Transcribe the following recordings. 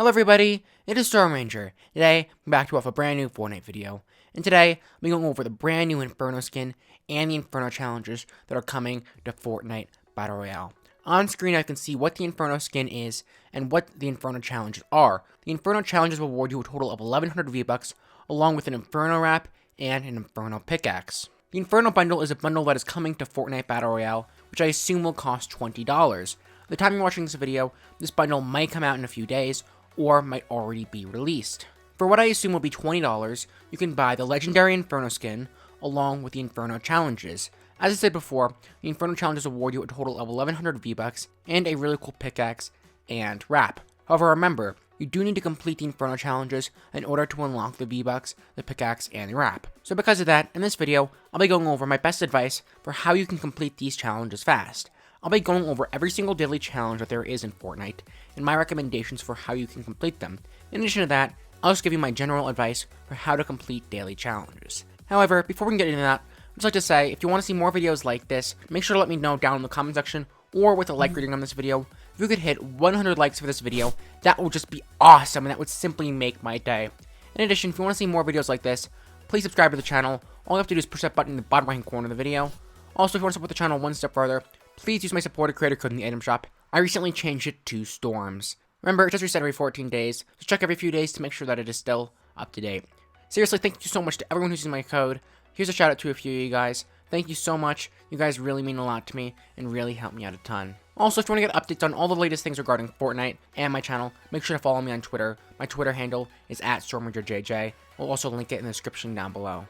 Hello everybody, it is Storm Ranger. Today, I'm back to a brand new Fortnite video. And today, I'm going over the brand new Inferno skin and the Inferno challenges that are coming to Fortnite Battle Royale. On screen, I can see what the Inferno skin is and what the Inferno challenges are. The Inferno challenges will award you a total of 1100 V-Bucks, along with an Inferno wrap and an Inferno pickaxe. The Inferno bundle is a bundle that is coming to Fortnite Battle Royale, which I assume will cost $20. At the time you're watching this video, this bundle might come out in a few days, or might already be released. For what I assume will be $20, you can buy the legendary Inferno skin, along with the Inferno challenges. As I said before, the Inferno challenges award you a total of 1100 V-Bucks, and a really cool pickaxe and wrap. However, remember, you do need to complete the Inferno challenges in order to unlock the V-Bucks, the pickaxe, and the wrap. So because of that, in this video, I'll be going over my best advice for how you can complete these challenges fast. I'll be going over every single daily challenge that there is in Fortnite, and my recommendations for how you can complete them. In addition to that, I'll just give you my general advice for how to complete daily challenges. However, before we can get into that, I'd just like to say, if you want to see more videos like this, make sure to let me know down in the comment section, or with a like rating on this video. If you could hit 100 likes for this video, that would just be awesome, and that would simply make my day. In addition, if you want to see more videos like this, please subscribe to the channel. All you have to do is push that button in the bottom right hand corner of the video. Also, if you want to support the channel one step further, please use my supported creator code in the item shop. I recently changed it to Storms. Remember, it does reset every 14 days, so check every few days to make sure that it is still up to date. Seriously, thank you so much to everyone who's using my code. Here's a shout out to a few of you guys. Thank you so much. You guys really mean a lot to me and really help me out a ton. Also, if you want to get updates on all the latest things regarding Fortnite and my channel, make sure to follow me on Twitter. My Twitter handle is @StormRangerJJ. We'll also link it in the description down below.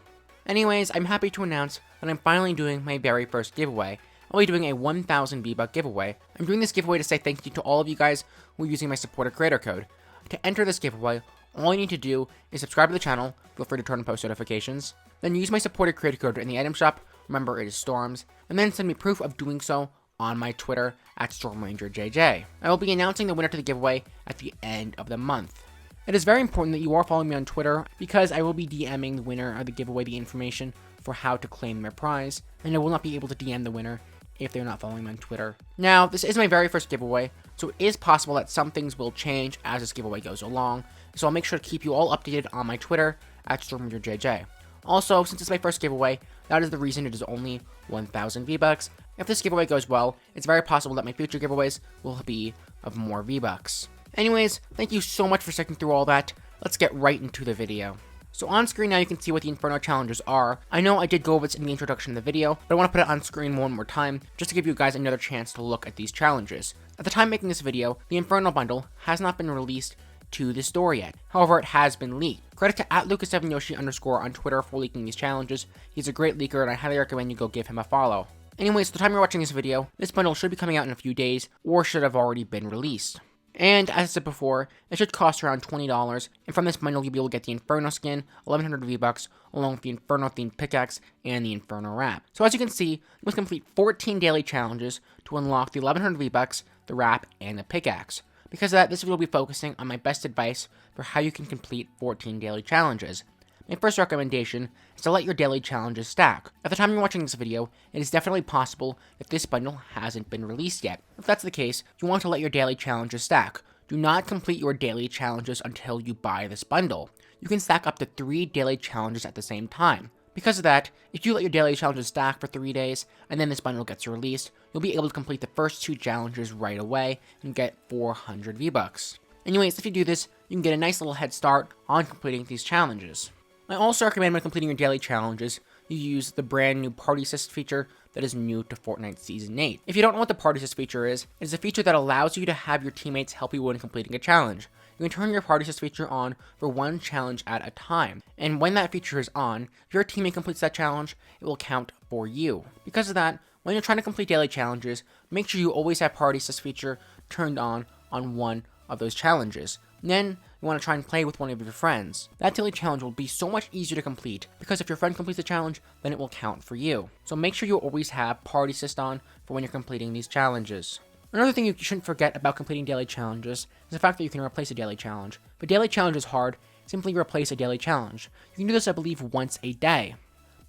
Anyways, I'm happy to announce that I'm finally doing my very first giveaway. I'll be doing a 1000 V-Buck giveaway. I'm doing this giveaway to say thank you to all of you guys who are using my supported creator code. To enter this giveaway, all you need to do is subscribe to the channel, feel free to turn on post notifications, then use my supported creator code in the item shop, remember it is Storms, and then send me proof of doing so on my Twitter @StormRangerJJ. I will be announcing the winner to the giveaway at the end of the month. It is very important that you are following me on Twitter, because I will be DMing the winner of the giveaway the information for how to claim their prize, and I will not be able to DM the winner if they're not following me on Twitter. Now, this is my very first giveaway, so it is possible that some things will change as this giveaway goes along, so I'll make sure to keep you all updated on my Twitter @StormRangerJJ. Also, since it's my first giveaway, that is the reason it is only 1000 V-Bucks. If this giveaway goes well, it's very possible that my future giveaways will be of more V-Bucks. Anyways, thank you so much for sticking through all that. Let's get right into the video. So on screen now you can see what the Inferno challenges are. I know I did go over this in the introduction of the video, but I want to put it on screen one more time, just to give you guys another chance to look at these challenges. At the time making this video, the Inferno bundle has not been released to the store yet. However, it has been leaked. Credit to @Lucas7Yoshi_ on Twitter for leaking these challenges. He's a great leaker and I highly recommend you go give him a follow. Anyways, at the time you're watching this video, this bundle should be coming out in a few days, or should have already been released. And as I said before, it should cost around $20, and from this bundle you'll be able to get the Inferno skin, 1100 V-Bucks, along with the Inferno themed pickaxe and the Inferno wrap. So as you can see, you must complete 14 daily challenges to unlock the 1100 V-Bucks, the wrap, and the pickaxe. Because of that, this video will be focusing on my best advice for how you can complete 14 daily challenges. My first recommendation is to let your daily challenges stack. At the time you're watching this video, it is definitely possible that this bundle hasn't been released yet. If that's the case, you want to let your daily challenges stack. Do not complete your daily challenges until you buy this bundle. You can stack up to 3 daily challenges at the same time. Because of that, if you let your daily challenges stack for 3 days, and then this bundle gets released, you'll be able to complete the first 2 challenges right away and get 400 V-Bucks. Anyways, if you do this, you can get a nice little head start on completing these challenges. I also recommend when completing your daily challenges, you use the brand new Party Assist feature that is new to Fortnite Season 8. If you don't know what the Party Assist feature is, it is a feature that allows you to have your teammates help you when completing a challenge. You can turn your Party Assist feature on for one challenge at a time, and when that feature is on, if your teammate completes that challenge, it will count for you. Because of that, when you're trying to complete daily challenges, make sure you always have Party Assist feature turned on one of those challenges. Then, you want to try and play with one of your friends. That daily challenge will be so much easier to complete, because if your friend completes the challenge, then it will count for you. So make sure you always have Party Assist on for when you're completing these challenges. Another thing you shouldn't forget about completing daily challenges is the fact that you can replace a daily challenge. If a daily challenge is hard, simply replace a daily challenge. You can do this, I believe, once a day.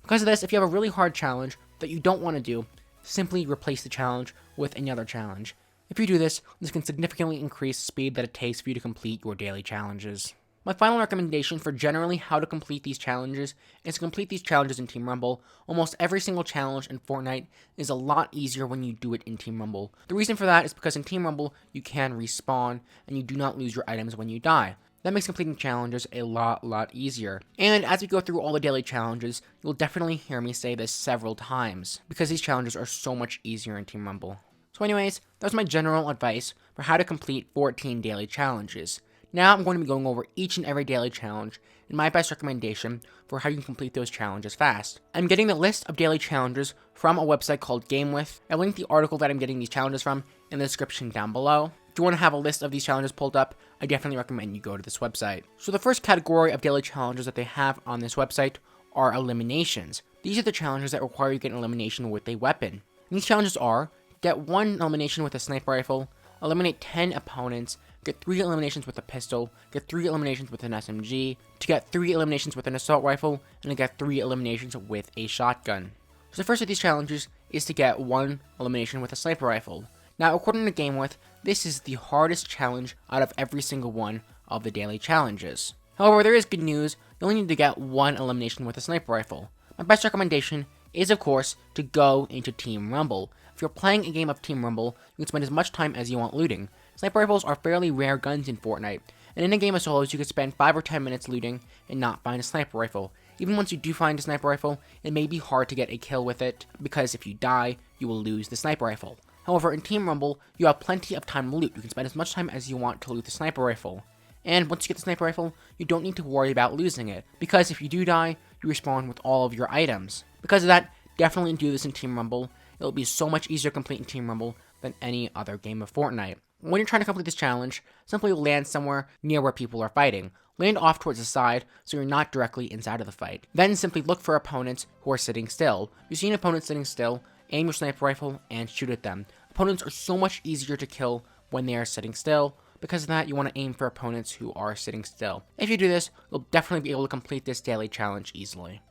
Because of this, if you have a really hard challenge that you don't want to do, simply replace the challenge with another challenge. If you do this can significantly increase the speed that it takes for you to complete your daily challenges. My final recommendation for generally how to complete these challenges is to complete these challenges in Team Rumble. Almost every single challenge in Fortnite is a lot easier when you do it in Team Rumble. The reason for that is because in Team Rumble, you can respawn and you do not lose your items when you die. That makes completing challenges a lot easier. And as we go through all the daily challenges, you'll definitely hear me say this several times, because these challenges are so much easier in Team Rumble. So anyways, that was my general advice for how to complete 14 daily challenges. Now I'm going to be going over each and every daily challenge and my best recommendation for how you can complete those challenges fast. I'm getting the list of daily challenges from a website called GameWith. I'll link the article that I'm getting these challenges from in the description down below. If you want to have a list of these challenges pulled up, I definitely recommend you go to this website. So the first category of daily challenges that they have on this website are eliminations. These are the challenges that require you to get an elimination with a weapon. And these challenges are: get 1 elimination with a sniper rifle, eliminate 10 opponents, get 3 eliminations with a pistol, get 3 eliminations with an SMG, to get 3 eliminations with an assault rifle, and to get 3 eliminations with a shotgun. So the first of these challenges is to get 1 elimination with a sniper rifle. Now, according to GameWith, this is the hardest challenge out of every single one of the daily challenges. However, there is good news. You only need to get 1 elimination with a sniper rifle. My best recommendation is, of course, to go into Team Rumble. If you're playing a game of Team Rumble, you can spend as much time as you want looting. Sniper rifles are fairly rare guns in Fortnite, and in a game of solos, you could spend 5 or 10 minutes looting and not find a sniper rifle. Even once you do find a sniper rifle, it may be hard to get a kill with it, because if you die, you will lose the sniper rifle. However, in Team Rumble, you have plenty of time to loot. You can spend as much time as you want to loot the sniper rifle. And once you get the sniper rifle, you don't need to worry about losing it, because if you do die, you respawn with all of your items. Because of that, definitely do this in Team Rumble. It'll be so much easier to complete in Team Rumble than any other game of Fortnite. When you're trying to complete this challenge, simply land somewhere near where people are fighting. Land off towards the side so you're not directly inside of the fight. Then simply look for opponents who are sitting still. If you see an opponent sitting still, aim your sniper rifle and shoot at them. Opponents are so much easier to kill when they are sitting still. Because of that, you want to aim for opponents who are sitting still. If you do this, you'll definitely be able to complete this daily challenge easily.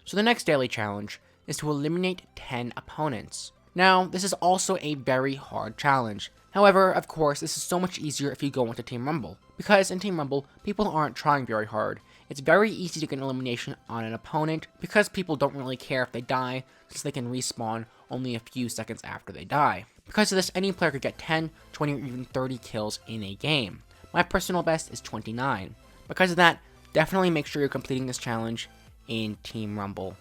So the next daily challenge is to eliminate 10 opponents. Now, this is also a very hard challenge. However, of course, this is so much easier if you go into Team Rumble. Because in Team Rumble, people aren't trying very hard. It's very easy to get an elimination on an opponent because people don't really care if they die, since they can respawn only a few seconds after they die. Because of this, any player could get 10, 20, or even 30 kills in a game. My personal best is 29. Because of that, definitely make sure you're completing this challenge in Team Rumble.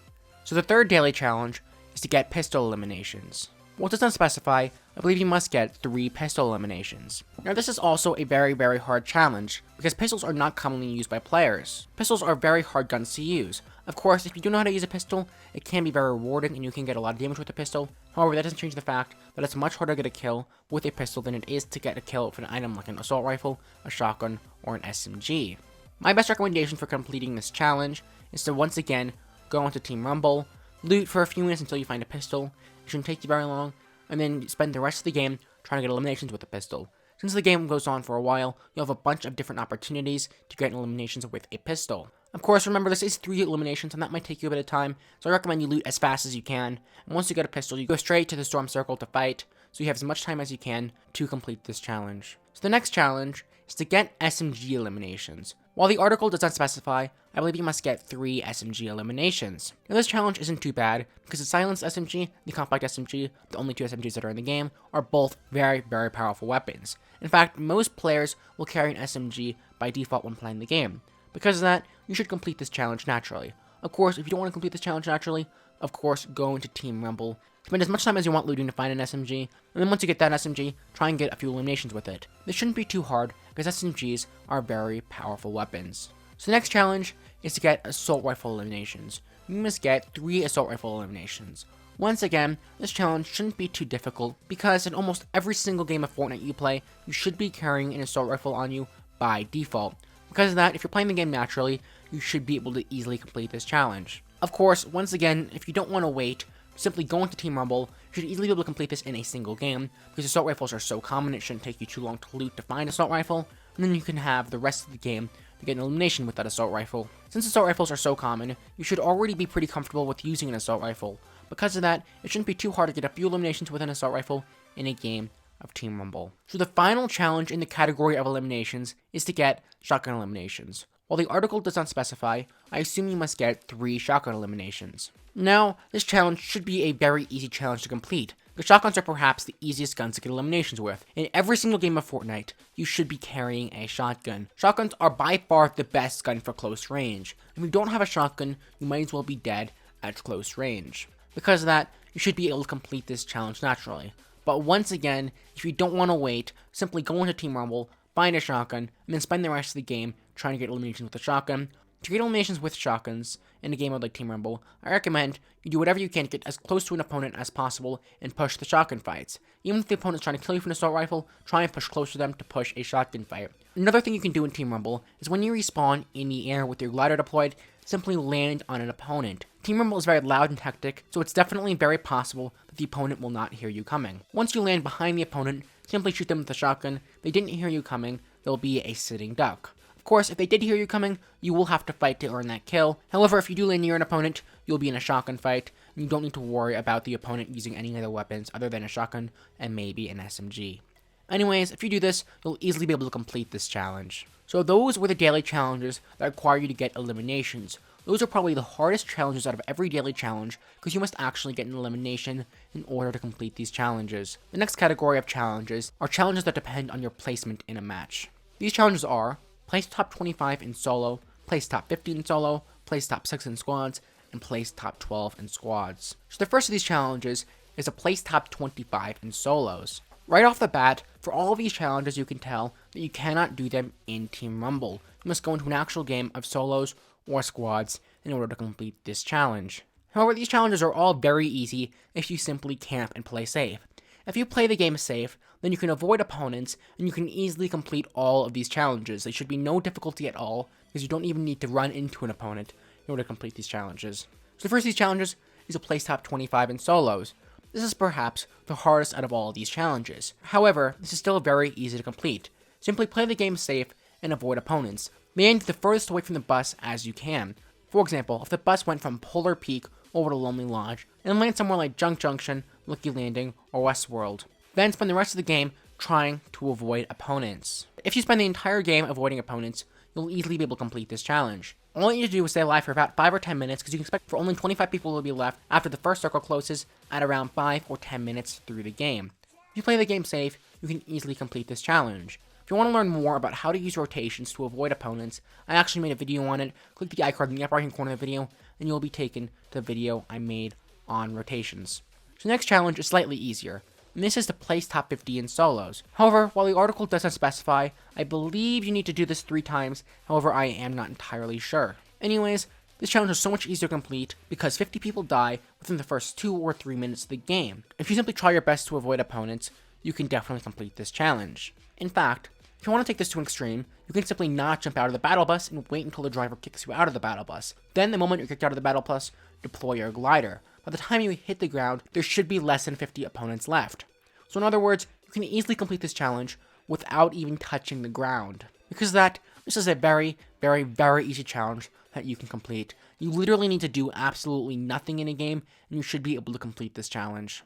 So the third daily challenge is to get pistol eliminations. Well, it does not specify. I believe you must get 3 pistol eliminations. Now, this is also a very hard challenge, because pistols are not commonly used by players. Pistols are very hard guns to use. Of course, if you do know how to use a pistol, it can be very rewarding and you can get a lot of damage with a pistol. However, that doesn't change the fact that it's much harder to get a kill with a pistol than it is to get a kill with an item like an assault rifle, a shotgun, or an SMG. My best recommendation for completing this challenge is to once again go into Team Rumble, loot for a few minutes until you find a pistol. It shouldn't take you very long, and then spend the rest of the game trying to get eliminations with a pistol. Since the game goes on for a while, you'll have a bunch of different opportunities to get eliminations with a pistol. Of course, remember this is 3 eliminations, and that might take you a bit of time, so I recommend you loot as fast as you can. And once you get a pistol, you go straight to the storm circle to fight, so you have as much time as you can to complete this challenge. So the next challenge is to get SMG eliminations. While the article does not specify, I believe you must get 3 SMG eliminations. Now this challenge isn't too bad, because the silenced SMG and the compact SMG, the only 2 SMGs that are in the game, are both very powerful weapons. In fact, most players will carry an SMG by default when playing the game. Because of that, you should complete this challenge naturally. Of course, if you don't want to complete this challenge naturally, of course, go into Team Rumble. Spend as much time as you want looting to find an SMG, and then once you get that SMG, try and get a few eliminations with it. This shouldn't be too hard, because SMGs are very powerful weapons. So the next challenge is to get assault rifle eliminations. You must get 3 assault rifle eliminations. Once again, this challenge shouldn't be too difficult, because in almost every single game of Fortnite you play, you should be carrying an assault rifle on you by default. Because of that, if you're playing the game naturally, you should be able to easily complete this challenge. Of course, once again, if you don't want to wait, simply go into Team Rumble. You should easily be able to complete this in a single game, because assault rifles are so common it shouldn't take you too long to loot to find assault rifle, and then you can have the rest of the game to get an elimination with that assault rifle. Since assault rifles are so common, you should already be pretty comfortable with using an assault rifle. Because of that, it shouldn't be too hard to get a few eliminations with an assault rifle in a game of Team Rumble. So the final challenge in the category of eliminations is to get shotgun eliminations. While the article does not specify, I assume you must get 3 shotgun eliminations. Now, this challenge should be a very easy challenge to complete, because shotguns are perhaps the easiest guns to get eliminations with. In every single game of Fortnite, you should be carrying a shotgun. Shotguns are by far the best gun for close range. If you don't have a shotgun, you might as well be dead at close range. Because of that, you should be able to complete this challenge naturally. But once again, if you don't want to wait, simply go into Team Rumble, find a shotgun, and then spend the rest of the game trying to get eliminations with a shotgun. To get eliminations with shotguns in a game of like Team Rumble, I recommend you do whatever you can to get as close to an opponent as possible and push the shotgun fights. Even if the opponent's trying to kill you from an assault rifle, try and push close to them to push a shotgun fight. Another thing you can do in Team Rumble is when you respawn in the air with your glider deployed, simply land on an opponent. Team Rumble is very loud and hectic, so it's definitely very possible that the opponent will not hear you coming. Once you land behind the opponent, simply shoot them with a shotgun. If they didn't hear you coming, they'll be a sitting duck. Of course, if they did hear you coming, you will have to fight to earn that kill. However, if you do land near an opponent, you'll be in a shotgun fight, and you don't need to worry about the opponent using any other weapons other than a shotgun and maybe an SMG. Anyways, if you do this, you'll easily be able to complete this challenge. So those were the daily challenges that require you to get eliminations. Those are probably the hardest challenges out of every daily challenge, because you must actually get an elimination in order to complete these challenges. The next category of challenges are challenges that depend on your placement in a match. These challenges are place top 25 in solo, place top 50 in solo, place top 6 in squads, and place top 12 in squads. So the first of these challenges is a place top 25 in solos. Right off the bat, for all of these challenges you can tell that you cannot do them in Team Rumble. You must go into an actual game of solos or squads in order to complete this challenge. However, these challenges are all very easy if you simply camp and play safe. If you play the game safe, then you can avoid opponents and you can easily complete all of these challenges. There should be no difficulty at all, because you don't even need to run into an opponent in order to complete these challenges. So the first of these challenges is a place top 25 in solos. This is perhaps the hardest out of all of these challenges. However, this is still very easy to complete. Simply play the game safe and avoid opponents. Land the furthest away from the bus as you can. For example, if the bus went from Polar Peak over to Lonely Lodge, and land somewhere like Junk Junction, Lucky Landing, or Westworld. Then spend the rest of the game trying to avoid opponents. If you spend the entire game avoiding opponents, you'll easily be able to complete this challenge. All you need to do is stay alive for about 5 or 10 minutes, because you can expect for only 25 people to be left after the first circle closes at around 5 or 10 minutes through the game. If you play the game safe, you can easily complete this challenge. If you want to learn more about how to use rotations to avoid opponents, I actually made a video on it. Click the icon in the upper right hand corner of the video, and you'll be taken to the video I made on rotations. So the next challenge is slightly easier, and this is to place top 50 in solos. However, while the article doesn't specify, I believe you need to do this 3 times, however I am not entirely sure. Anyways, this challenge is so much easier to complete because 50 people die within the first 2 or 3 minutes of the game. If you simply try your best to avoid opponents, you can definitely complete this challenge. In fact, if you want to take this to an extreme, you can simply not jump out of the battle bus and wait until the driver kicks you out of the battle bus. Then, the moment you're kicked out of the battle bus, deploy your glider. By the time you hit the ground, there should be less than 50 opponents left. So in other words, you can easily complete this challenge without even touching the ground. Because of that, this is a very, very, very easy challenge that you can complete. You literally need to do absolutely nothing in a game, and you should be able to complete this challenge.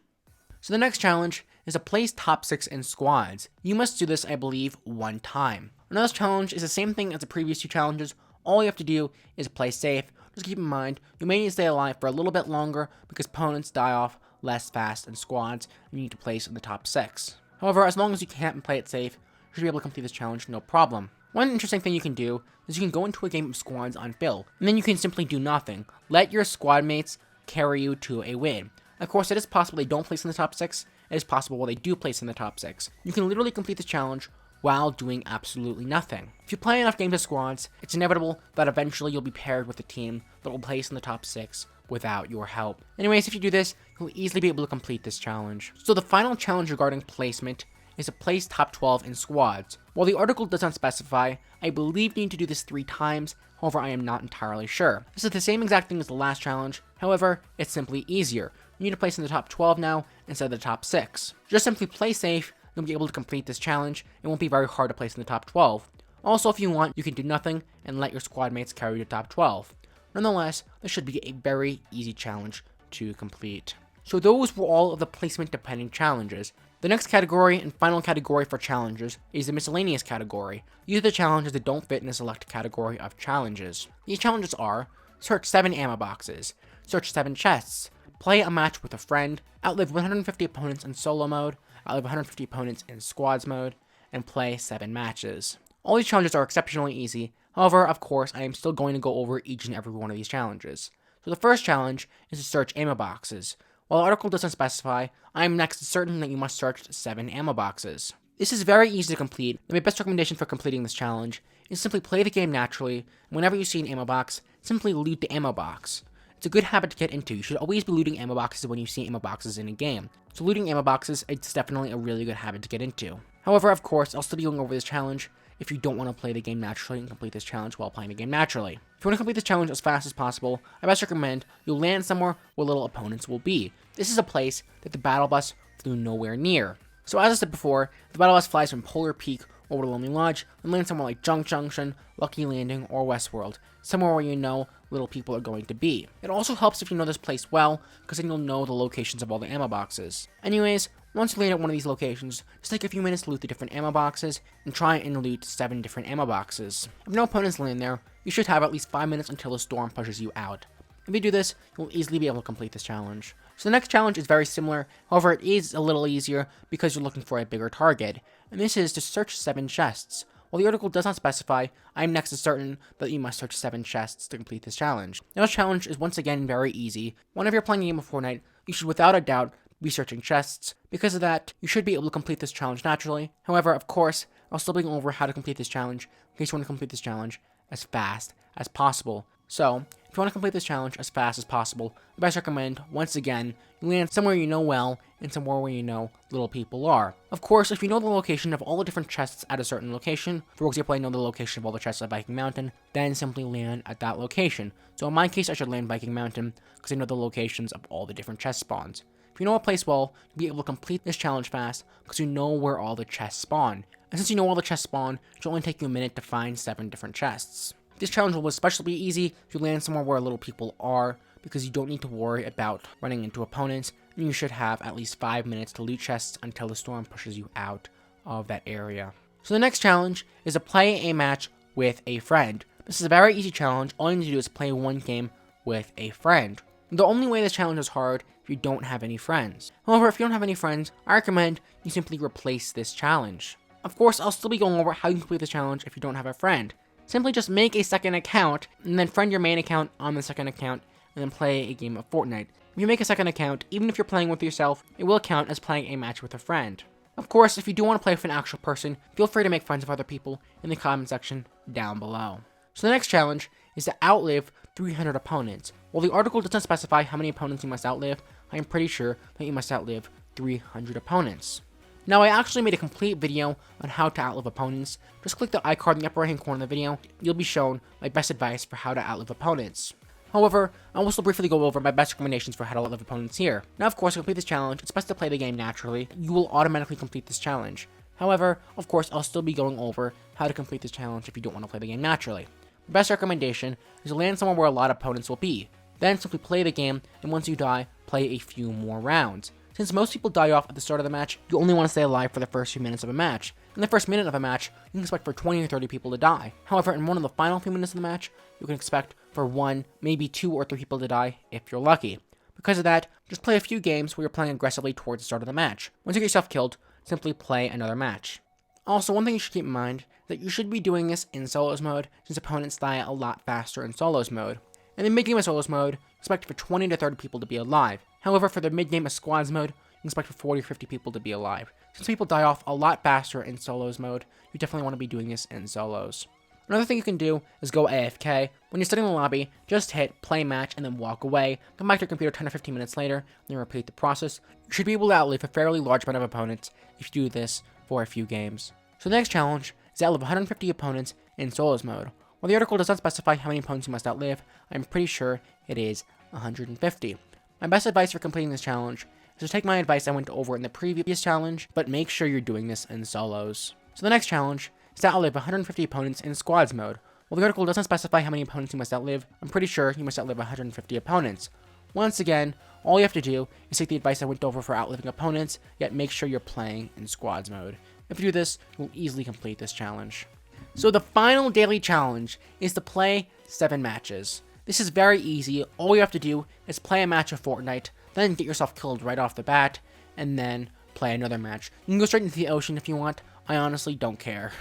So the next challenge is to place top 6 in squads. You must do this, I believe, 1 time. Another challenge is the same thing as the previous 2 challenges. All you have to do is play safe. Just keep in mind, you may need to stay alive for a little bit longer because opponents die off less fast in squads, and you need to place in the top 6. However, as long as you camp and play it safe, you should be able to complete this challenge no problem. One interesting thing you can do is you can go into a game of squads on Bill, and then you can simply do nothing. Let your squad mates carry you to a win. Of course, it is possible they don't place in the top 6. It is possible they do place in the top 6. You can literally complete this challenge while doing absolutely nothing. If you play enough games of squads, it's inevitable that eventually you'll be paired with a team that will place in the top 6 without your help. Anyways, if you do this, you'll easily be able to complete this challenge. So the final challenge regarding placement is to place top 12 in squads. While the article does not specify, I believe you need to do this 3 times, however I am not entirely sure. This is the same exact thing as the last challenge, however, it's simply easier. You need to place in the top 12 now instead of the top 6. Just simply play safe, you'll be able to complete this challenge. It won't be very hard to place in the top 12. Also, if you want, you can do nothing and let your squad mates carry you to top 12. Nonetheless, this should be a very easy challenge to complete. So those were all of the placement dependent challenges. The The next category and final category for challenges is the miscellaneous category. These are the challenges that don't fit in the select category of challenges. These challenges are: search 7 ammo boxes, search 7 chests, play a match with a friend, outlive 150 opponents in solo mode, outlive 150 opponents in squads mode, and play 7 matches. All these challenges are exceptionally easy. However, of course, I am still going to go over each and every one of these challenges. So the first challenge is to search ammo boxes. While the article doesn't specify, I am next to certain that you must search 7 ammo boxes. This is very easy to complete, and my best recommendation for completing this challenge is simply play the game naturally, and whenever you see an ammo box, simply loot the ammo box. It's a good habit to get into. You should always be looting ammo boxes when you see ammo boxes in a game. So looting ammo boxes, it's definitely a really good habit to get into. However, of course, I'll still be going over this challenge if you don't want to play the game naturally and complete this challenge while playing the game naturally. If you want to complete this challenge as fast as possible, I best recommend you'll land somewhere where little opponents will be. This is a place that the battle bus flew nowhere near. So as I said before, the battle bus flies from Polar Peak over to Lonely Lodge and lands somewhere like Junk Junction, Lucky Landing, or Westworld, somewhere where you know little people are going to be. It also helps if you know this place well, because then you'll know the locations of all the ammo boxes. Anyways, once you land at one of these locations, just take a few minutes to loot the different ammo boxes, and try and loot 7 different ammo boxes. If no opponents land there, you should have at least 5 minutes until the storm pushes you out. If you do this, you'll easily be able to complete this challenge. So the next challenge is very similar, however it is a little easier because you're looking for a bigger target, and this is to search 7 chests. While the article does not specify, I am next to certain that you must search 7 chests to complete this challenge. Now this challenge is once again very easy. Whenever you're playing a game of Fortnite, you should without a doubt be searching chests. Because of that, you should be able to complete this challenge naturally. However, of course, I'll still be going over how to complete this challenge in case you want to complete this challenge as fast as possible. So, if you want to complete this challenge as fast as possible, I best recommend, once again, you land somewhere you know well and somewhere where you know little people are. Of course, if you know the location of all the different chests at a certain location, for example, I know the location of all the chests at Viking Mountain, then simply land at that location. So in my case, I should land Viking Mountain because I know the locations of all the different chest spawns. If you know a place well, you'll be able to complete this challenge fast because you know where all the chests spawn. And since you know all the chests spawn, it should only take you a minute to find 7 different chests. This challenge will especially be easy if you land somewhere where little people are, because you don't need to worry about running into opponents, and you should have at least 5 minutes to loot chests until the storm pushes you out of that area. So the next challenge is to play a match with a friend. This is a very easy challenge. All you need to do is play one game with a friend. The only way this challenge is hard if you don't have any friends. However, if you don't have any friends, I recommend you simply replace this challenge. Of course, I'll still be going over how you can complete this challenge if you don't have a friend. Simply just make a second account, and then friend your main account on the second account, and then play a game of Fortnite. If you make a second account, even if you're playing with yourself, it will count as playing a match with a friend. Of course, if you do want to play with an actual person, feel free to make friends with other people in the comment section down below. So the next challenge is to outlive 300 opponents. While the article doesn't specify how many opponents you must outlive, I am pretty sure that you must outlive 300 opponents. Now, I actually made a complete video on how to outlive opponents. Just click the iCard in the upper right hand corner of the video. You'll be shown my best advice for how to outlive opponents. However, I will still briefly go over my best recommendations for how to outlive opponents here. Now, of course, to complete this challenge, it's best to play the game naturally. You will automatically complete this challenge. However, of course, I'll still be going over how to complete this challenge if you don't want to play the game naturally. My best recommendation is to land somewhere where a lot of opponents will be. Then simply play the game, and once you die, play a few more rounds. Since most people die off at the start of the match, you only want to stay alive for the first few minutes of a match. In the first minute of a match, you can expect for 20 or 30 people to die. However, in one of the final few minutes of the match, you can expect for 1, maybe 2 or 3 people to die if you're lucky. Because of that, just play a few games where you're playing aggressively towards the start of the match. Once you get yourself killed, simply play another match. Also, one thing you should keep in mind is that you should be doing this in solos mode, since opponents die a lot faster in solos mode. In the mid-game of solos mode, expect for 20 to 30 people to be alive. However, for the mid-game of squads mode, you expect for 40 or 50 people to be alive. Since people die off a lot faster in solos mode, you definitely want to be doing this in solos. Another thing you can do is go AFK. When you're sitting in the lobby, just hit play match and then walk away. Come back to your computer 10 or 15 minutes later, and then repeat the process. You should be able to outlive a fairly large amount of opponents if you do this for a few games. So the next challenge is to outlive 150 opponents in solos mode. While the article does not specify how many opponents you must outlive, I'm pretty sure it is 150. My best advice for completing this challenge is to take my advice I went over in the previous challenge, but make sure you're doing this in solos. So the next challenge is to outlive 150 opponents in squads mode. While the article doesn't specify how many opponents you must outlive, I'm pretty sure you must outlive 150 opponents. Once again, all you have to do is take the advice I went over for outliving opponents, yet make sure you're playing in squads mode. If you do this, you'll easily complete this challenge. So the final daily challenge is to play 7 matches. This is very easy. All you have to do is play a match of Fortnite, then get yourself killed right off the bat, and then play another match. You can go straight into the ocean if you want. I honestly don't care.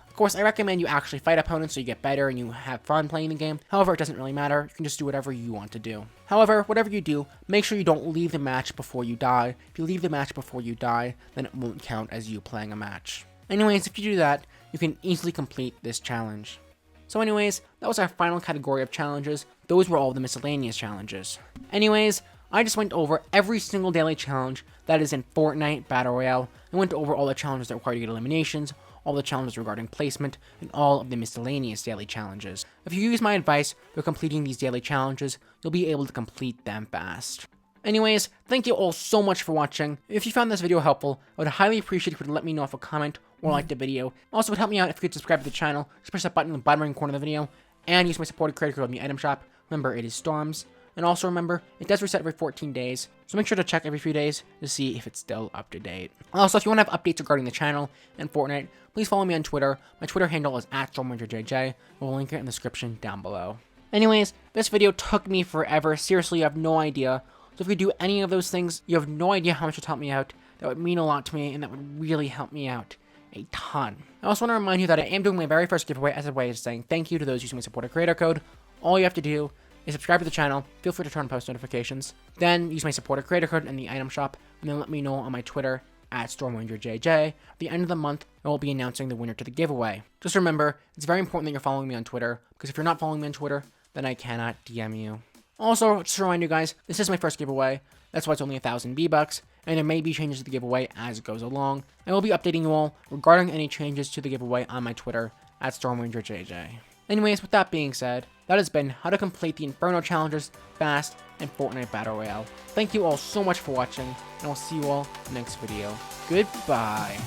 Of course, I recommend you actually fight opponents so you get better and you have fun playing the game. However, it doesn't really matter. You can just do whatever you want to do. However, whatever you do, make sure you don't leave the match before you die. If you leave the match before you die, then it won't count as you playing a match. Anyways, if you do that, you can easily complete this challenge. So anyways, that was our final category of challenges. Those were all the miscellaneous challenges. Anyways, I just went over every single daily challenge that is in Fortnite Battle Royale. I went over all the challenges that require you to get eliminations, all the challenges regarding placement, and all of the miscellaneous daily challenges. If you use my advice for completing these daily challenges, you'll be able to complete them fast. Anyways, thank you all so much for watching. If you found this video helpful, I would highly appreciate if you would let me know if a comment or like the video. Also, it would help me out if you could subscribe to the channel. Just press that button in the bottom right corner of the video, and use my supported creator code in the item shop. Remember, it is Storms. And also remember, it does reset every 14 days, so make sure to check every few days to see if it's still up to date. Also, if you want to have updates regarding the channel and Fortnite, please follow me on Twitter. My Twitter handle is @StormRangerJJ. We'll link it in the description down below. Anyways, this video took me forever. Seriously, you have no idea. So if you do any of those things, you have no idea how much it would help me out. That would mean a lot to me, and that would really help me out a ton. I also want to remind you that I am doing my very first giveaway as a way of saying thank you to those using my supported creator code. All you have to do is subscribe to the channel, feel free to turn on post notifications, then use my supported creator code in the item shop, and then let me know on my Twitter @StormRangerJJ. At the end of the month, I will be announcing the winner to the giveaway. Just remember, it's very important that you're following me on Twitter, because if you're not following me on Twitter, then I cannot DM you. Also, just to remind you guys, this is my first giveaway. That's why it's only 1,000 V-Bucks, and there may be changes to the giveaway as it goes along. I will be updating you all regarding any changes to the giveaway on my Twitter @StormRangerJJ. Anyways, with that being said, that has been how to complete the Inferno challenges fast in Fortnite Battle Royale. Thank you all so much for watching, and I'll see you all next video. Goodbye.